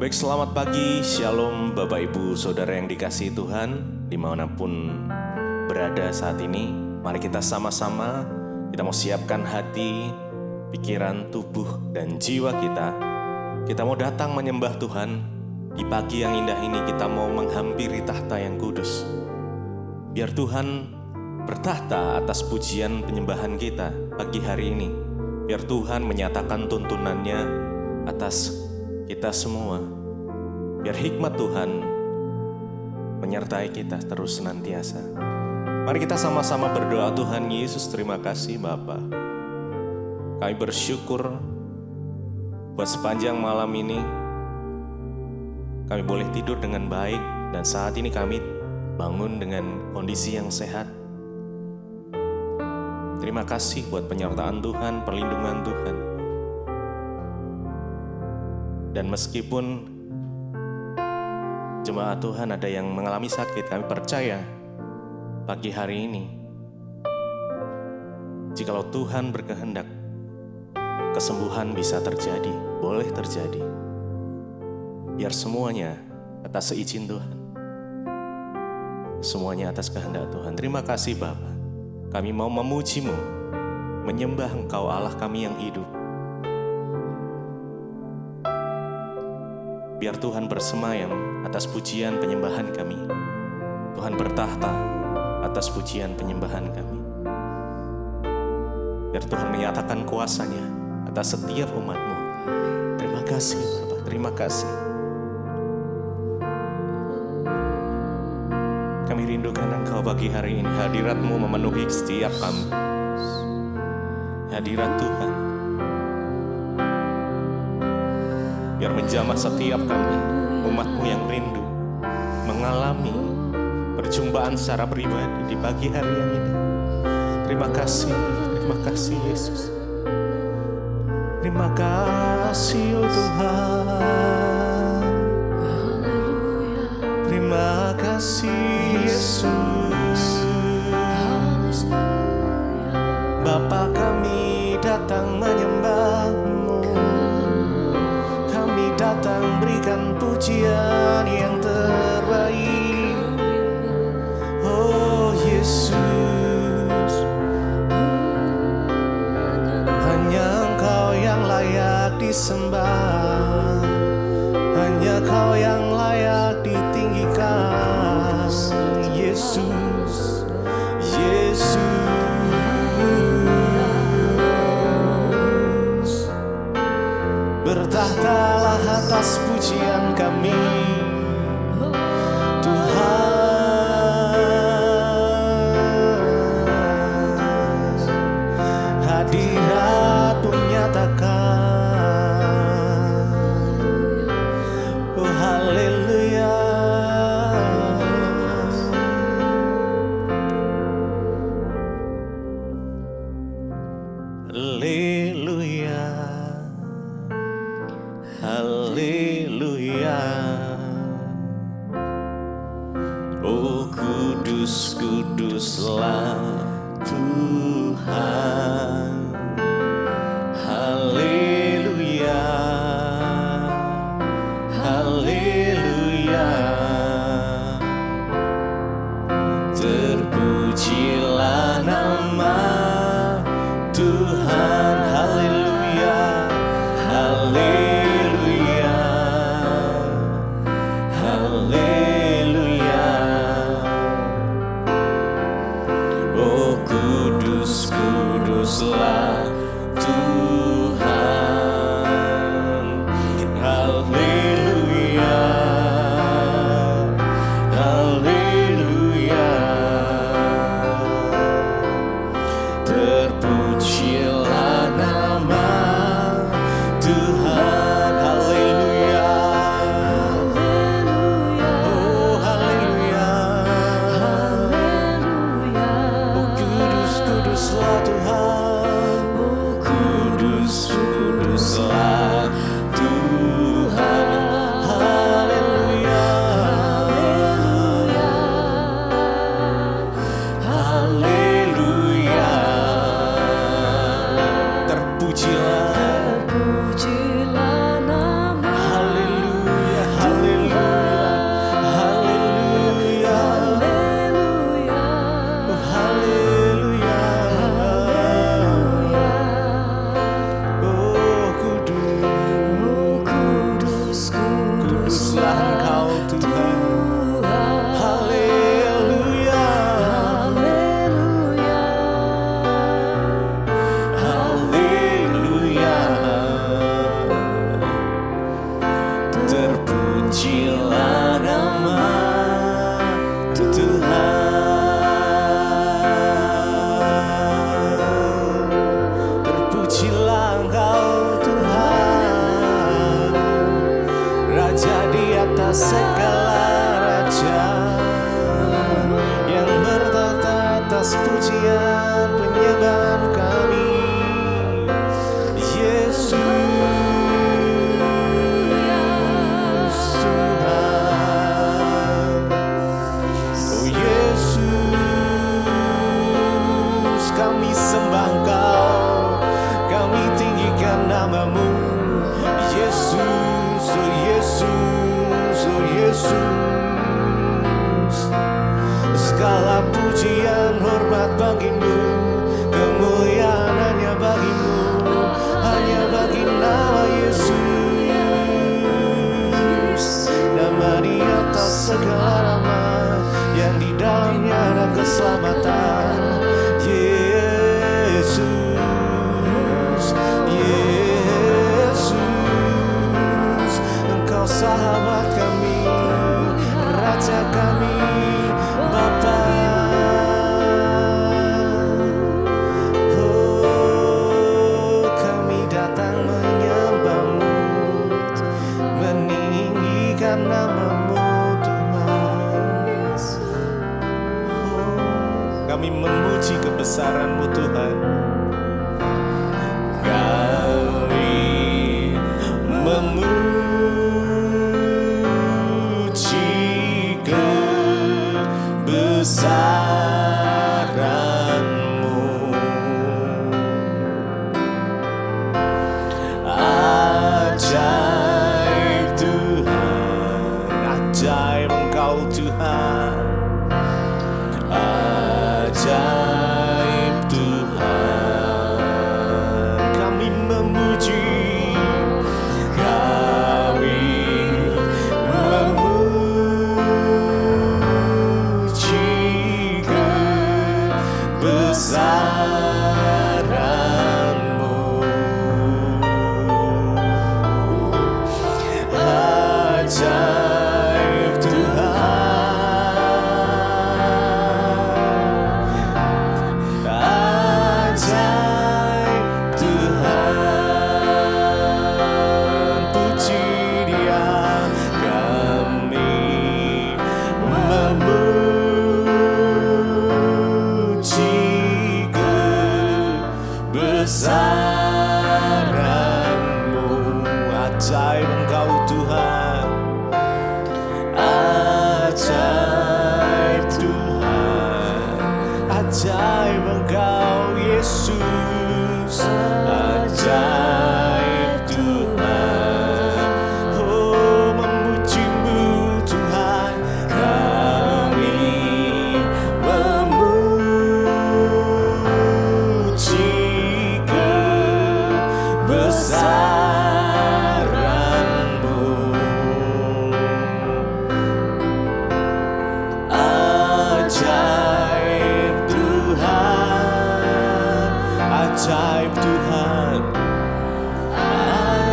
Baik, selamat pagi, shalom Bapak Ibu Saudara yang dikasihi Tuhan dimanapun berada saat ini. Mari kita sama-sama, kita mau siapkan hati, pikiran, tubuh, dan jiwa kita. Kita mau datang menyembah Tuhan. Di pagi yang indah ini kita mau menghampiri tahta yang kudus. Biar Tuhan bertahta atas pujian penyembahan kita pagi hari ini. Biar Tuhan menyatakan tuntunannya atas kita semua. Biar hikmat Tuhan menyertai kita terus senantiasa. Mari kita sama-sama berdoa. Tuhan Yesus, terima kasih Bapa. Kami bersyukur buat sepanjang malam ini kami boleh tidur dengan baik. Dan saat ini kami bangun dengan kondisi yang sehat. Terima kasih buat penyertaan Tuhan, perlindungan Tuhan. Dan meskipun jemaat Tuhan ada yang mengalami sakit, kami percaya pagi hari ini, jikalau Tuhan berkehendak, kesembuhan bisa terjadi, boleh terjadi. Biar semuanya atas seizin Tuhan, semuanya atas kehendak Tuhan. Terima kasih Bapa. Kami mau memuji-Mu, menyembah Engkau Allah kami yang hidup. Biar Tuhan bersemayam atas pujian penyembahan kami. Tuhan bertahta atas pujian penyembahan kami. Biar Tuhan menyatakan kuasa-Nya atas setiap umat-Mu. Terima kasih Bapak, terima kasih. Kami rindukan Engkau pagi hari ini. Hadirat-Mu memenuhi setiap kami. Hadirat Tuhan biar menjamah setiap kami, umat-Mu yang rindu mengalami perjumpaan secara pribadi di pagi hari yang ini. Terima kasih Yesus. Terima kasih Tuhan. Terima kasih Yesus. Bapa, kami datang menyembah-Mu. Kami datang berikan pujian yang terbaik. Oh Yesus, hanya Engkau yang layak disembah. Hanya Kau yang layak ditinggikan. Yesus, Yesus, bertahtalah atas pujian kami, Tuhan. Hadirat-Mu nyatakan, oh haleluya. Haleluya, haleluya. Oh kudus, kuduslah Tuhan. Haleluya, haleluya. Terpujilah nama Tuhan. Haleluya, haleluya, haleluya. Oh kudus, kuduslah Tuhan. Haleluya, haleluya. Terpujilah nama Tuhan. Haleluya, Terpujilah nama Tuhan. Terpujilah Engkau Tuhan, Raja di atas segala raja, yang bertata atas pujian penyembahan kami. Yesus Tuhan, oh Yesus, kami sembah Engkau, kami tinggikan namamu. Yesus, oh Yesus, oh Yesus, segala pujian hormat bagimu, kemuliaan hanya bagimu, hanya bagi nama Yesus. Nama di atas segala nama, yang di dalamnya ada keselamatan. Yesus, Yesus, Engkau sahabat kami, Raja kami, Bapa. Oh, kami datang menyembahmu, meninggikan namamu Tuhan. Oh, kami memuji kebesaran-Mu Tuhan. Kami memuji kebesaran-Mu. Ajaib Tuhan, ajaib Engkau Tuhan, ajaib Tuhan. Kami memuji, kami memuji kebesaran-Mu. Ajaib Tuhan, ajaib Tuhan, puji Dia. Kami memuji kebesaran-Mu. Ajaib Engkau Tuhan, ajaib Tuhan, ajaib Engkau Yesus, ajaib Tuhan. Oh, memuji-Mu Tuhan, kami memuji kebesaran-Mu. Ajaib Tuhan, ajaib Tuhan,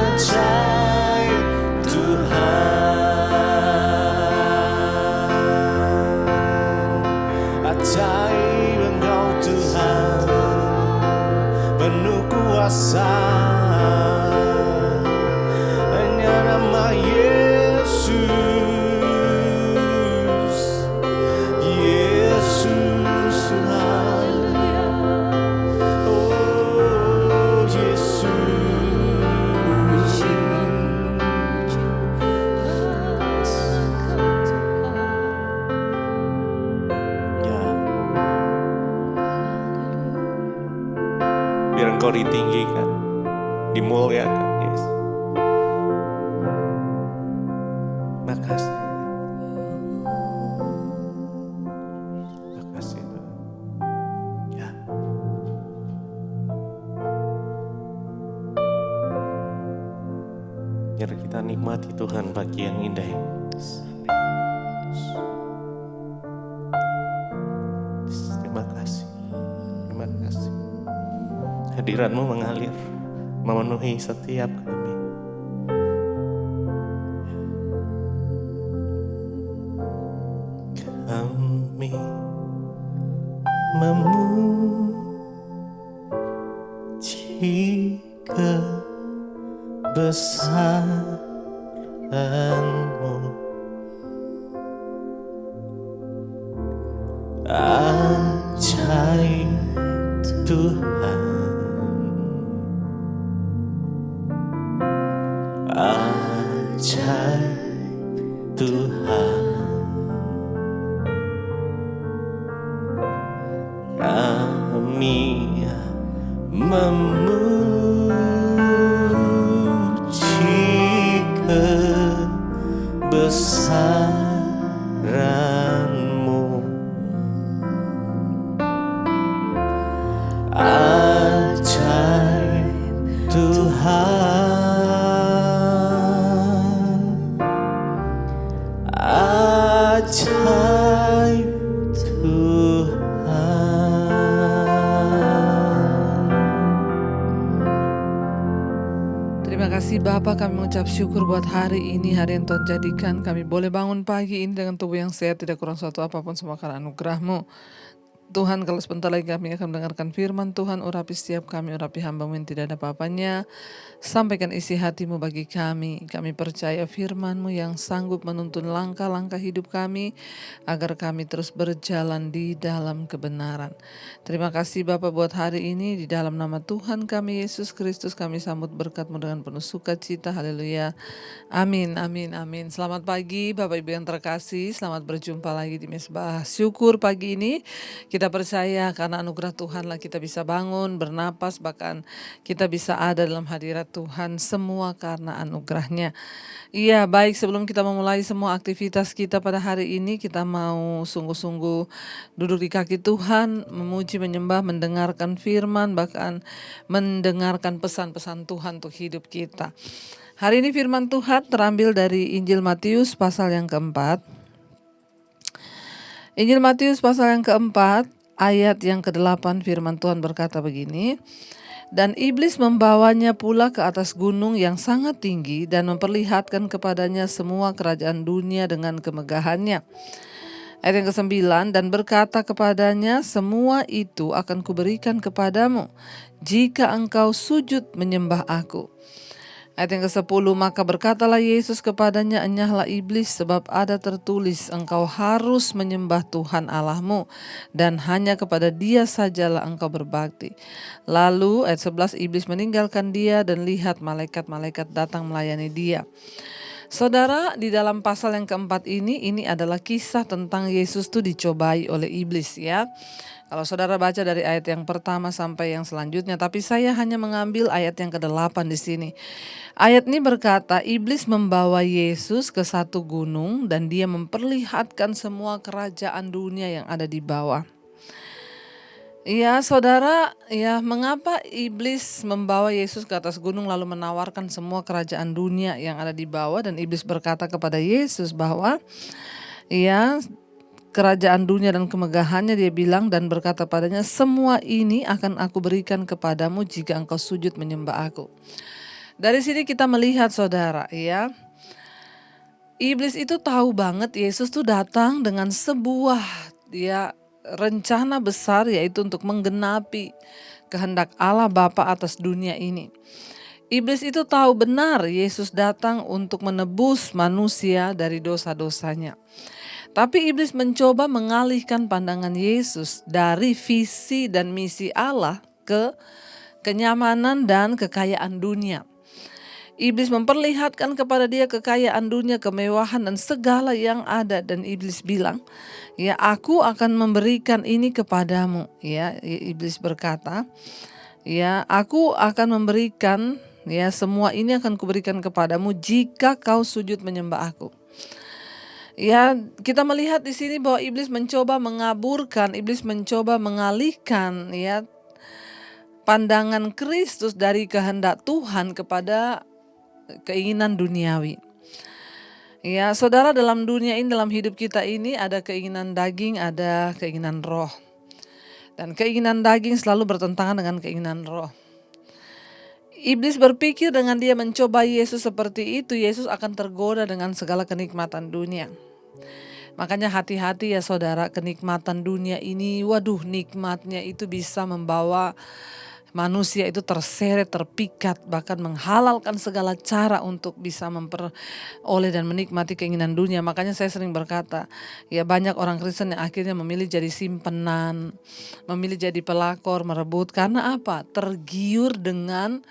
ajaib Tuhan, ajaib Engkau Tuhan, penuh kuasa, hanya nama Yesus, Yesus Tuhan. Oh Yesus, ya, biar Engkau ditinggikan, dimuliakan, Yesus. Makasih, makasih Tuhan. Ya, biar kita nikmati Tuhan pagi yang indah ini. Terima kasih, terima kasih. Hadirat-Mu mengalir, memenuhi setiap kami. kami memuji kebesaran-Mu. Ajaib Tuhan, ajaib Tuhan, kami memuji kebesaran-Mu. Ajaib Tuhan, ajaib Tuhan. Terima kasih Bapa, kami mengucap syukur buat hari ini, hari yang Tuhan jadikan. Kami boleh bangun pagi ini dengan tubuh yang sehat, tidak kurang suatu apapun, semua karena anugerah-Mu. Tuhan, kalau sebentar lagi kami akan mendengarkan firman Tuhan, urapi setiap kami, urapi hamba-Mu yang tidak ada apa-apanya. Sampaikan isi hati-Mu bagi kami. Kami percaya firman-Mu yang sanggup menuntun langkah-langkah hidup kami, agar kami terus berjalan di dalam kebenaran. Terima kasih Bapa buat hari ini, di dalam nama Tuhan kami Yesus Kristus kami sambut berkat-Mu dengan penuh sukacita. Haleluya. Amin, amin, amin. Selamat pagi Bapak Ibu yang terkasih, selamat berjumpa lagi di Mesbah Syukur pagi ini. Kita percaya karena anugerah Tuhanlah kita bisa bangun, bernapas, bahkan kita bisa ada dalam hadirat Tuhan, semua karena anugerahnya. Iya, baik, sebelum kita memulai semua aktivitas kita pada hari ini, kita mau sungguh-sungguh duduk di kaki Tuhan, memuji, menyembah, mendengarkan firman, bahkan mendengarkan pesan-pesan Tuhan untuk hidup kita. Hari ini firman Tuhan terambil dari Injil Matius pasal yang keempat. Injil Matius pasal yang keempat, ayat yang ke-8, firman Tuhan berkata begini. Dan iblis membawanya pula ke atas gunung yang sangat tinggi dan memperlihatkan kepadanya semua kerajaan dunia dengan kemegahannya. Ayat yang ke-9, dan berkata kepadanya, semua itu akan kuberikan kepadamu jika engkau sujud menyembah aku. Ayat yang ke-10, maka berkatalah Yesus kepadanya, enyahlah iblis, sebab ada tertulis, engkau harus menyembah Tuhan Allahmu, dan hanya kepada Dia sajalah engkau berbakti. Lalu ayat 11, iblis meninggalkan dia, dan lihat malaikat-malaikat datang melayani dia. Saudara, di dalam pasal yang keempat ini adalah kisah tentang Yesus tuh dicobai oleh iblis, ya. Kalau saudara baca dari ayat yang pertama sampai yang selanjutnya, tapi saya hanya mengambil ayat yang ke-8 di sini. Ayat ini berkata, iblis membawa Yesus ke satu gunung dan dia memperlihatkan semua kerajaan dunia yang ada di bawah. Ya, saudara, ya, mengapa iblis membawa Yesus ke atas gunung lalu menawarkan semua kerajaan dunia yang ada di bawah, dan iblis berkata kepada Yesus bahwa ya, kerajaan dunia dan kemegahannya, dia bilang dan berkata padanya, semua ini akan aku berikan kepadamu jika engkau sujud menyembah aku. Dari sini kita melihat, saudara, ya, iblis itu tahu banget Yesus tuh datang dengan sebuah rencana besar, yaitu untuk menggenapi kehendak Allah Bapa atas dunia ini. Iblis itu tahu benar Yesus datang untuk menebus manusia dari dosa-dosanya. Tapi iblis mencoba mengalihkan pandangan Yesus dari visi dan misi Allah ke kenyamanan dan kekayaan dunia. Iblis memperlihatkan kepada dia kekayaan dunia, kemewahan dan segala yang ada, dan iblis bilang, ya, aku akan memberikan ini kepadamu. Ya, iblis berkata, ya, aku akan memberikan, ya, semua ini akan kuberikan kepadamu jika kau sujud menyembah aku. Ya, kita melihat di sini bahwa iblis mencoba mengaburkan, iblis mencoba mengalihkan, ya, pandangan Kristus dari kehendak Tuhan kepada keinginan duniawi. Ya, saudara, dalam dunia ini, dalam hidup kita ini ada keinginan daging, ada keinginan roh. Dan keinginan daging selalu bertentangan dengan keinginan roh. Iblis berpikir dengan dia mencoba Yesus seperti itu, Yesus akan tergoda dengan segala kenikmatan dunia. Makanya hati-hati ya saudara, kenikmatan dunia ini, waduh nikmatnya itu bisa membawa manusia itu terseret, terpikat, bahkan menghalalkan segala cara untuk bisa memperoleh dan menikmati keinginan dunia. Makanya saya sering berkata, ya banyak orang Kristen yang akhirnya memilih jadi simpenan, memilih jadi pelakor, merebut. Karena apa? Tergiur dengan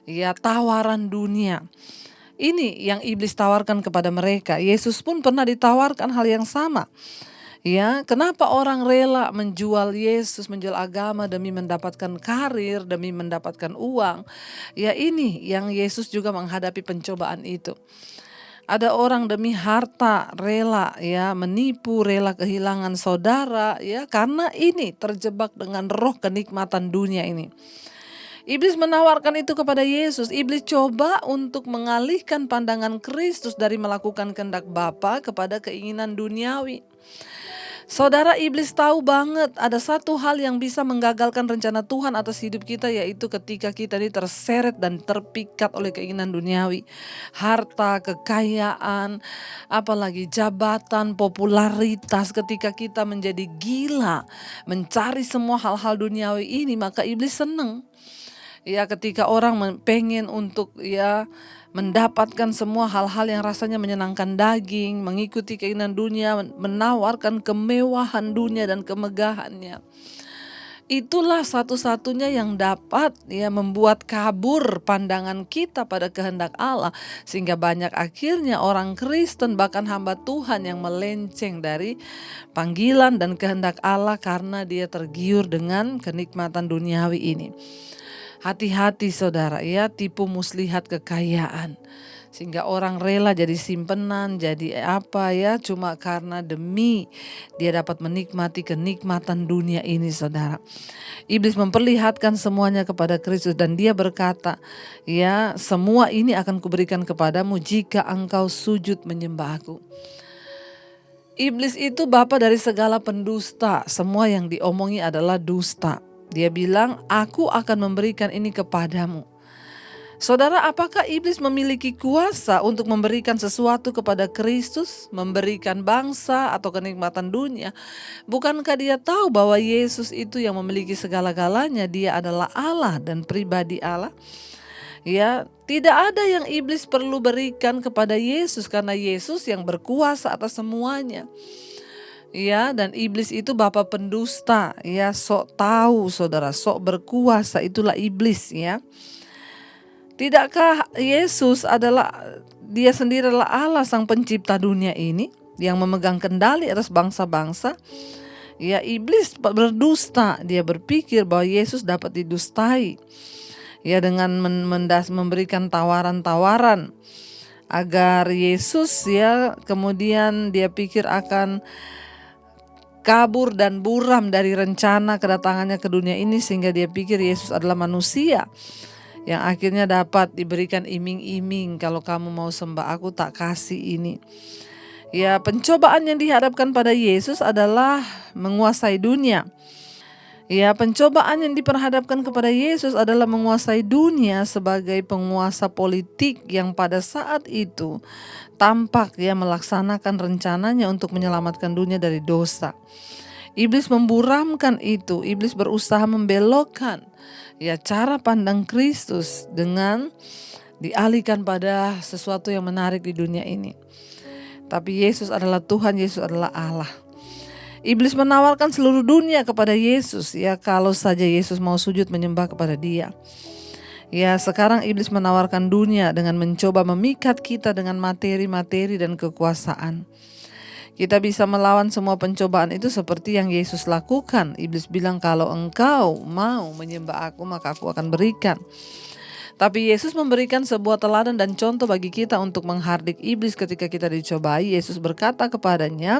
ya tawaran dunia. Ini yang iblis tawarkan kepada mereka. Yesus pun pernah ditawarkan hal yang sama. Ya, kenapa orang rela menjual Yesus, menjual agama demi mendapatkan karir, demi mendapatkan uang? Ya ini yang Yesus juga menghadapi pencobaan itu. Ada orang demi harta rela ya menipu, rela kehilangan saudara ya karena ini terjebak dengan roh kenikmatan dunia ini. Iblis menawarkan itu kepada Yesus. Iblis coba untuk mengalihkan pandangan Kristus dari melakukan kehendak Bapa kepada keinginan duniawi. Saudara, iblis tahu banget ada satu hal yang bisa menggagalkan rencana Tuhan atas hidup kita, yaitu ketika kita ini terseret dan terpikat oleh keinginan duniawi. Harta, kekayaan, apalagi jabatan, popularitas. Ketika kita menjadi gila mencari semua hal-hal duniawi ini, maka iblis senang. Ya, ketika orang pengen untuk ya mendapatkan semua hal-hal yang rasanya menyenangkan daging, mengikuti keinginan dunia, menawarkan kemewahan dunia dan kemegahannya. Itulah satu-satunya yang dapat ya membuat kabur pandangan kita pada kehendak Allah, sehingga banyak akhirnya orang Kristen bahkan hamba Tuhan yang melenceng dari panggilan dan kehendak Allah karena dia tergiur dengan kenikmatan duniawi ini. Hati-hati saudara ya, tipu muslihat kekayaan. Sehingga orang rela jadi simpenan, jadi apa ya, cuma karena demi dia dapat menikmati kenikmatan dunia ini saudara. Iblis memperlihatkan semuanya kepada Kristus dan dia berkata, ya semua ini akan kuberikan kepadamu jika engkau sujud menyembah aku. Iblis itu bapa dari segala pendusta, semua yang diomongi adalah dusta. Dia bilang, aku akan memberikan ini kepadamu. Saudara, apakah iblis memiliki kuasa untuk memberikan sesuatu kepada Kristus, memberikan bangsa atau kenikmatan dunia? Bukankah dia tahu bahwa Yesus itu yang memiliki segala-galanya, dia adalah Allah dan pribadi Allah? Ya, tidak ada yang iblis perlu berikan kepada Yesus karena Yesus yang berkuasa atas semuanya. Ya, dan iblis itu bapa pendusta, ya sok tahu saudara, sok berkuasa, itulah iblis ya. Tidakkah Yesus dia sendiri adalah Allah sang pencipta dunia ini yang memegang kendali atas bangsa-bangsa? Ya, iblis berdusta, dia berpikir bahwa Yesus dapat didustai. Ya, dengan memberikan tawaran-tawaran agar Yesus ya kemudian dia pikir akan kabur dan buram dari rencana kedatangannya ke dunia ini, sehingga dia pikir Yesus adalah manusia yang akhirnya dapat diberikan iming-iming, kalau kamu mau sembah aku tak kasih ini. Ya, pencobaan yang dihadapkan pada Yesus adalah menguasai dunia. Ya, pencobaan yang diperhadapkan kepada Yesus adalah menguasai dunia sebagai penguasa politik yang pada saat itu tampak ya melaksanakan rencananya untuk menyelamatkan dunia dari dosa. Iblis memburamkan itu, iblis berusaha membelokkan ya cara pandang Kristus dengan dialihkan pada sesuatu yang menarik di dunia ini. Tapi Yesus adalah Tuhan, Yesus adalah Allah. Iblis menawarkan seluruh dunia kepada Yesus ya kalau saja Yesus mau sujud menyembah kepada dia. Ya, sekarang iblis menawarkan dunia dengan mencoba memikat kita dengan materi-materi dan kekuasaan. Kita bisa melawan semua pencobaan itu seperti yang Yesus lakukan. Iblis bilang, kalau engkau mau menyembah aku maka aku akan berikan. Tapi Yesus memberikan sebuah teladan dan contoh bagi kita untuk menghardik iblis ketika kita dicobai. Yesus berkata kepadanya,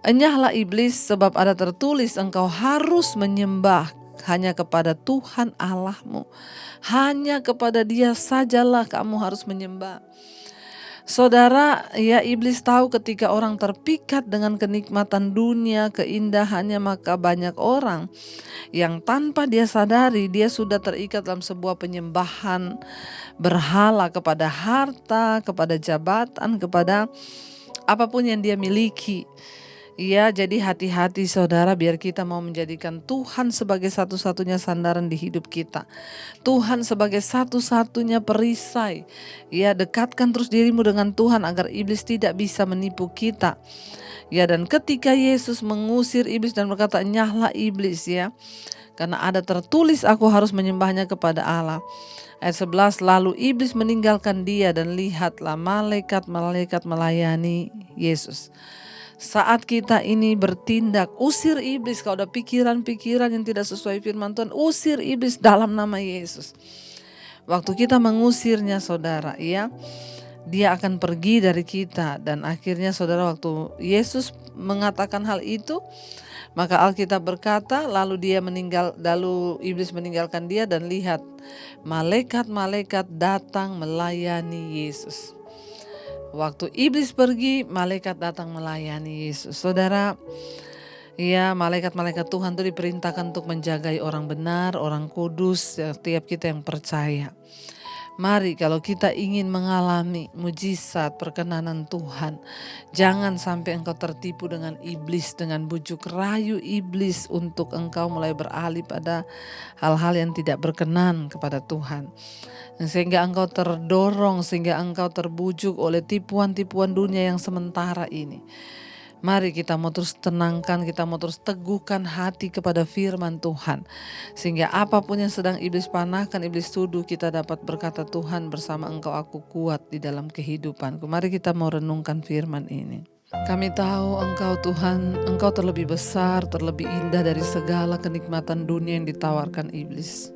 enyahlah iblis, sebab ada tertulis engkau harus menyembah hanya kepada Tuhan Allahmu. Hanya kepada Dia sajalah kamu harus menyembah. Saudara, ya iblis tahu ketika orang terpikat dengan kenikmatan dunia, keindahannya, maka banyak orang yang tanpa dia sadari dia sudah terikat dalam sebuah penyembahan berhala kepada harta, kepada jabatan, kepada apapun yang dia miliki. Ya, jadi hati-hati saudara, biar kita mau menjadikan Tuhan sebagai satu-satunya sandaran di hidup kita. Tuhan sebagai satu-satunya perisai. Ya, dekatkan terus dirimu dengan Tuhan agar iblis tidak bisa menipu kita. Ya, dan ketika Yesus mengusir iblis dan berkata, "Nyahlah iblis," ya. Karena ada tertulis, "Aku harus menyembahnya kepada Allah." Ayat 11, lalu iblis meninggalkan dia dan lihatlah malaikat-malaikat melayani Yesus. Saat kita ini bertindak, usir iblis. Kalau ada pikiran-pikiran yang tidak sesuai firman Tuhan, usir iblis dalam nama Yesus. Waktu kita mengusirnya saudara, ya, dia akan pergi dari kita. Dan akhirnya saudara, waktu Yesus mengatakan hal itu, maka Alkitab berkata, lalu iblis meninggalkan dia dan lihat malaikat-malaikat datang melayani Yesus. Waktu iblis pergi, malaikat datang melayani Yesus. Saudara, ya, malaikat-malaikat Tuhan itu diperintahkan untuk menjagai orang benar, orang kudus, setiap kita yang percaya. Mari kalau kita ingin mengalami mujizat perkenanan Tuhan, jangan sampai engkau tertipu dengan iblis, dengan bujuk rayu iblis untuk engkau mulai beralih pada hal-hal yang tidak berkenan kepada Tuhan. Sehingga engkau terdorong, sehingga engkau terbujuk oleh tipuan-tipuan dunia yang sementara ini. Mari kita mau terus tenangkan, kita mau terus teguhkan hati kepada firman Tuhan. Sehingga apapun yang sedang iblis panahkan, iblis tuduh, kita dapat berkata, "Tuhan, bersama Engkau aku kuat di dalam kehidupanku." Mari kita mau renungkan firman ini. Kami tahu Engkau Tuhan, Engkau terlebih besar, terlebih indah dari segala kenikmatan dunia yang ditawarkan iblis.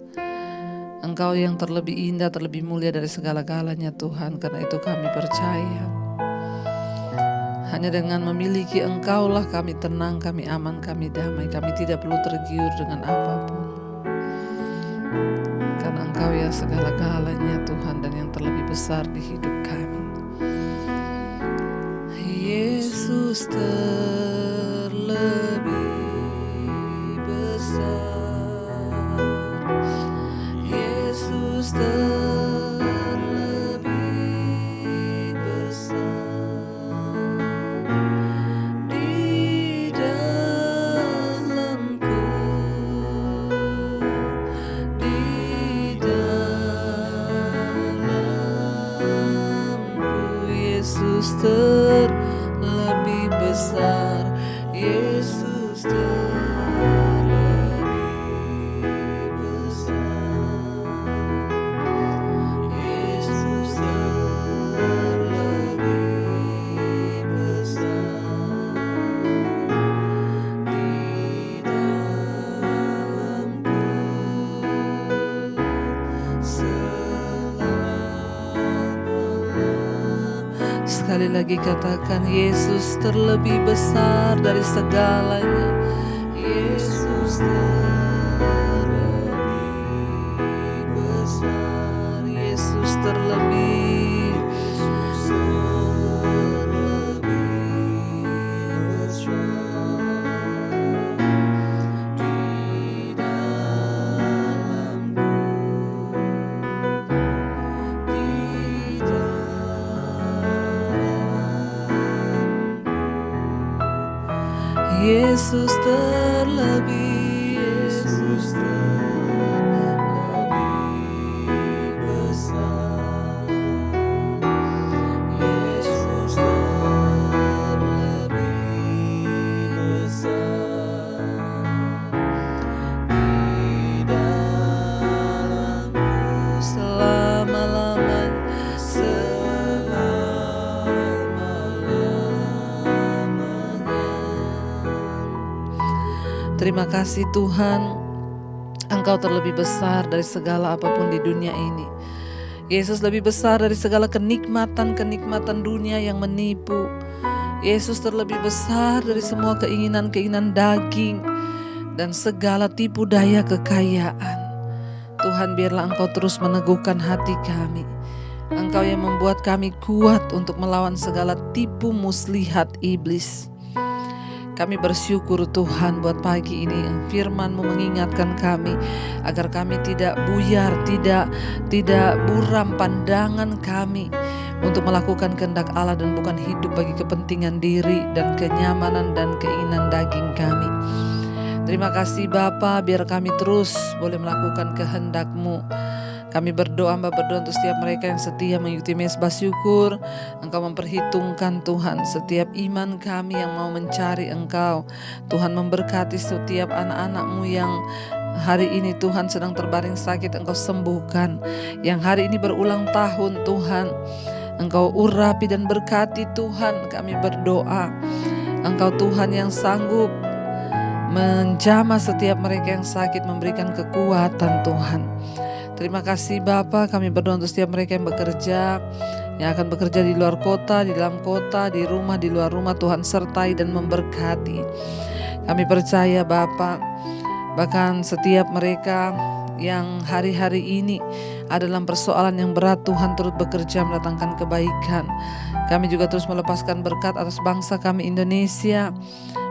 Engkau yang terlebih indah, terlebih mulia dari segala-galanya Tuhan. Karena itu kami percaya, hanya dengan memiliki Engkaulah kami tenang, kami aman, kami damai. Kami tidak perlu tergiur dengan apapun. Karena Engkau ya segala-galanya Tuhan, dan yang terlebih besar di hidup kami. Yesus terlebih besar. Yesus terlebih besar. Yesus terlebih besar, Yesus terlebih besar, Yesus terlebih besar di dalamku selamanya. Sekali lagi katakan, Yesus terlebih besar dari segalanya. Yesus terlebih besar, Yesus terlebih besar di dalamku, di dalamku. Yesus terlebih, Yesus terlebih besar, Yesus terlebih besar di dalamku selama-lamanya, selama-lamanya. Terima kasih Tuhan, Engkau terlebih besar dari segala apapun di dunia ini. Yesus lebih besar dari segala kenikmatan-kenikmatan dunia yang menipu. Yesus terlebih besar dari semua keinginan-keinginan daging dan segala tipu daya kekayaan. Tuhan, biarlah Engkau terus meneguhkan hati kami. Engkau yang membuat kami kuat untuk melawan segala tipu muslihat iblis. Kami bersyukur Tuhan buat pagi ini firman-Mu mengingatkan kami agar kami tidak buyar, tidak buram pandangan kami untuk melakukan kehendak Allah dan bukan hidup bagi kepentingan diri dan kenyamanan dan keinginan daging kami. Terima kasih Bapa, biar kami terus boleh melakukan kehendak-Mu. Kami berdoa untuk setiap mereka yang setia mengikuti mesbah syukur. Engkau memperhitungkan Tuhan setiap iman kami yang mau mencari Engkau. Tuhan memberkati setiap anak-anak-Mu yang hari ini Tuhan sedang terbaring sakit, Engkau sembuhkan. Yang hari ini berulang tahun Tuhan, Engkau urapi dan berkati Tuhan. Kami berdoa Engkau Tuhan yang sanggup menjamah setiap mereka yang sakit, memberikan kekuatan Tuhan. Terima kasih Bapa, kami berdoa untuk setiap mereka yang bekerja, yang akan bekerja di luar kota, di dalam kota, di rumah, di luar rumah. Tuhan sertai dan memberkati. Kami percaya Bapa, bahkan setiap mereka yang hari-hari ini ada dalam persoalan yang berat, Tuhan turut bekerja mendatangkan kebaikan. Kami juga terus melepaskan berkat atas bangsa kami Indonesia.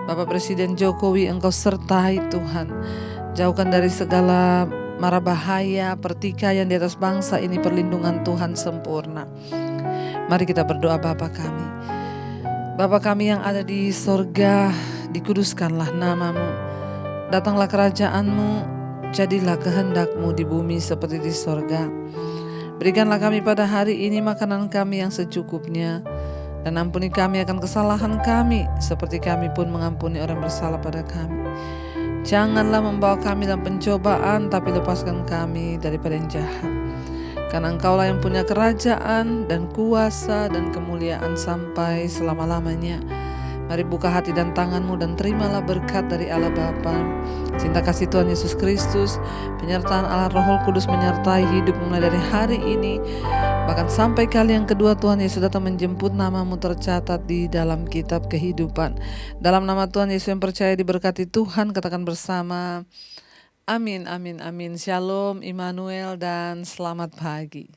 Bapak Presiden Jokowi, Engkau sertai Tuhan. Jauhkan dari segala mara bahaya, pertikaian di atas bangsa ini, perlindungan Tuhan sempurna. Mari kita berdoa. Bapa kami, Bapa kami yang ada di sorga, dikuduskanlah nama-Mu. Datanglah kerajaan-Mu, jadilah kehendak-Mu di bumi seperti di sorga. Berikanlah kami pada hari ini makanan kami yang secukupnya, dan ampuni kami akan kesalahan kami, seperti kami pun mengampuni orang bersalah pada kami. Janganlah membawa kami dalam pencobaan, tapi lepaskan kami daripada yang jahat. Karena Engkaulah yang punya kerajaan dan kuasa dan kemuliaan sampai selama-lamanya. Mari buka hati dan tangan-Mu dan terimalah berkat dari Allah Bapa, cinta kasih Tuhan Yesus Kristus, penyertaan Allah Roh Kudus menyertai hidup mulai dari hari ini, bahkan sampai kali yang kedua Tuhan Yesus datang menjemput. Nama-Mu tercatat di dalam kitab kehidupan. Dalam nama Tuhan Yesus yang percaya diberkati Tuhan, katakan bersama, amin, amin, amin. Shalom, Immanuel, dan selamat pagi.